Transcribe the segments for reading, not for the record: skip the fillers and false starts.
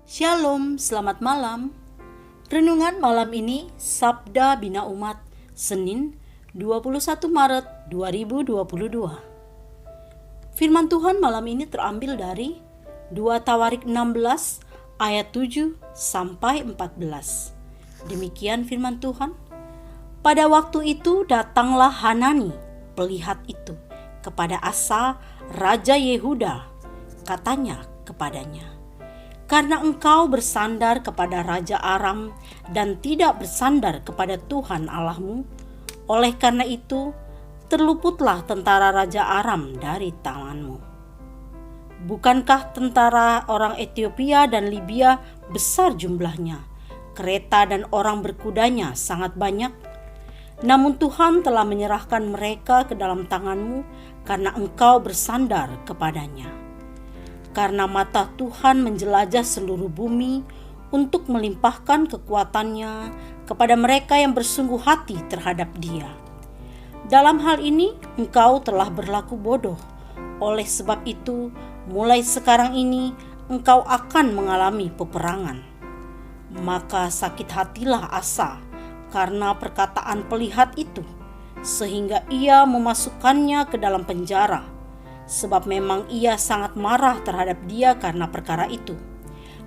Shalom, selamat malam. Renungan malam ini Sabda Bina Umat, Senin 21 Maret 2022. Firman Tuhan malam ini terambil dari 2 Tawarik 16 ayat 7 sampai 14. Demikian firman Tuhan. Pada waktu itu datanglah Hanani, pelihat itu, kepada Asa, Raja Yehuda. Katanya kepadanya, karena engkau bersandar kepada Raja Aram dan tidak bersandar kepada Tuhan Allahmu, oleh karena itu terluputlah tentara Raja Aram dari tanganmu. Bukankah tentara orang Ethiopia dan Libya besar jumlahnya, kereta dan orang berkudanya sangat banyak? Namun Tuhan telah menyerahkan mereka ke dalam tanganmu karena engkau bersandar kepadanya. Karena mata Tuhan menjelajah seluruh bumi untuk melimpahkan kekuatannya kepada mereka yang bersungguh hati terhadap Dia. Dalam hal ini engkau telah berlaku bodoh. Oleh sebab itu, mulai sekarang ini engkau akan mengalami peperangan. Maka sakit hatilah Asa karena perkataan pelihat itu, sehingga ia memasukkannya ke dalam penjara. Sebab memang ia sangat marah terhadap dia karena perkara itu.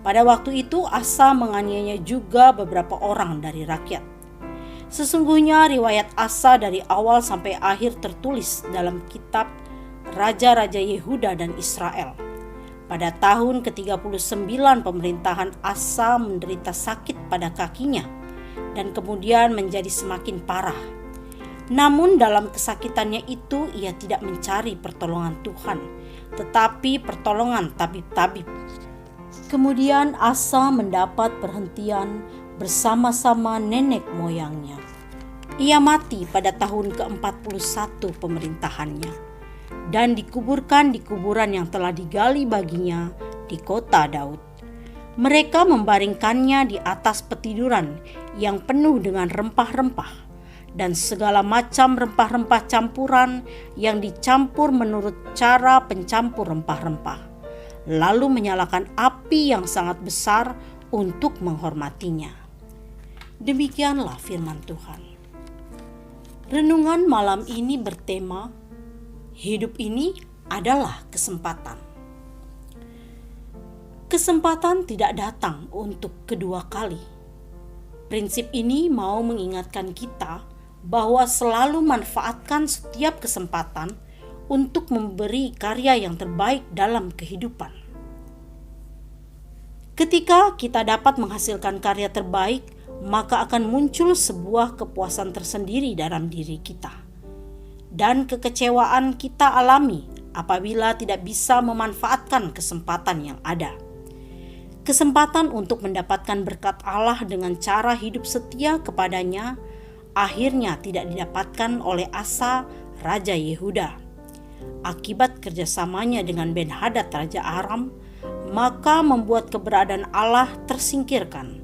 Pada waktu itu Asa menganiaya juga beberapa orang dari rakyat. Sesungguhnya riwayat Asa dari awal sampai akhir tertulis dalam kitab Raja-Raja Yehuda dan Israel. Pada tahun ke-39 pemerintahan Asa menderita sakit pada kakinya dan kemudian menjadi semakin parah. Namun dalam kesakitannya itu ia tidak mencari pertolongan Tuhan, tetapi pertolongan tabib-tabib. Kemudian Asa mendapat perhentian bersama-sama nenek moyangnya. Ia mati pada tahun ke-41 pemerintahannya dan dikuburkan di kuburan yang telah digali baginya di kota Daud. Mereka membaringkannya di atas petiduran yang penuh dengan rempah-rempah dan segala macam rempah-rempah campuran yang dicampur menurut cara pencampur rempah-rempah, lalu menyalakan api yang sangat besar untuk menghormatinya. Demikianlah firman Tuhan. Renungan malam ini bertema, hidup ini adalah kesempatan. Kesempatan tidak datang untuk kedua kali. Prinsip ini mau mengingatkan kita bahwa selalu manfaatkan setiap kesempatan untuk memberi karya yang terbaik dalam kehidupan. Ketika kita dapat menghasilkan karya terbaik, maka akan muncul sebuah kepuasan tersendiri dalam diri kita. Dan kekecewaan kita alami apabila tidak bisa memanfaatkan kesempatan yang ada. Kesempatan untuk mendapatkan berkat Allah dengan cara hidup setia kepadanya akhirnya tidak didapatkan oleh Asa, Raja Yehuda. Akibat kerjasamanya dengan Ben-Hadad Raja Aram, maka membuat keberadaan Allah tersingkirkan.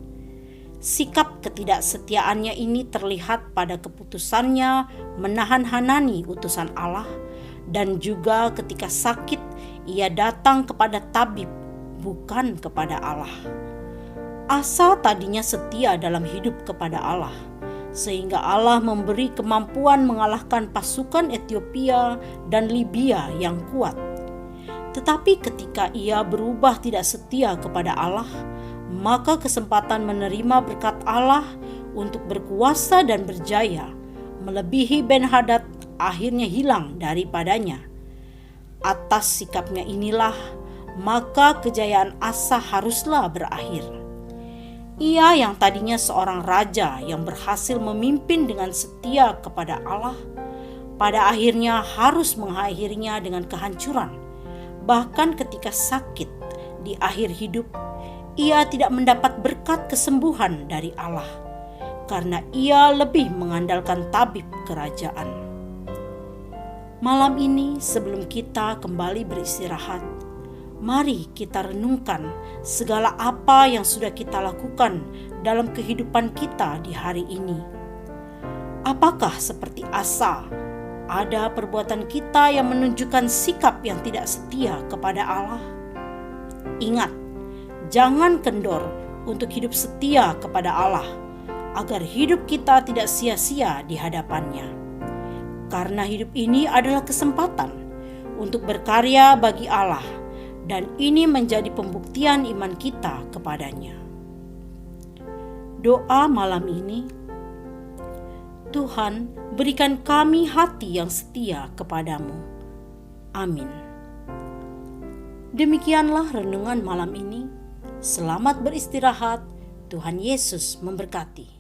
Sikap ketidaksetiaannya ini terlihat pada keputusannya menahan Hanani utusan Allah, dan juga ketika sakit ia datang kepada tabib, bukan kepada Allah. Asa tadinya setia dalam hidup kepada Allah, sehingga Allah memberi kemampuan mengalahkan pasukan Ethiopia dan Libya yang kuat. Tetapi ketika ia berubah tidak setia kepada Allah, maka kesempatan menerima berkat Allah untuk berkuasa dan berjaya melebihi Ben-Hadad akhirnya hilang daripadanya. Atas sikapnya inilah, maka kejayaan Asa haruslah berakhir. Ia yang tadinya seorang raja yang berhasil memimpin dengan setia kepada Allah, pada akhirnya harus mengakhirinya dengan kehancuran. Bahkan ketika sakit di akhir hidup, ia tidak mendapat berkat kesembuhan dari Allah, karena ia lebih mengandalkan tabib kerajaan. Malam ini sebelum kita kembali beristirahat, mari kita renungkan segala apa yang sudah kita lakukan dalam kehidupan kita di hari ini. Apakah seperti Asa, ada perbuatan kita yang menunjukkan sikap yang tidak setia kepada Allah? Ingat, jangan kendor untuk hidup setia kepada Allah, agar hidup kita tidak sia-sia di hadapan-Nya. Karena hidup ini adalah kesempatan untuk berkarya bagi Allah, dan ini menjadi pembuktian iman kita kepadanya. Doa malam ini, Tuhan, berikan kami hati yang setia kepadamu. Amin. Demikianlah renungan malam ini. Selamat beristirahat. Tuhan Yesus memberkati.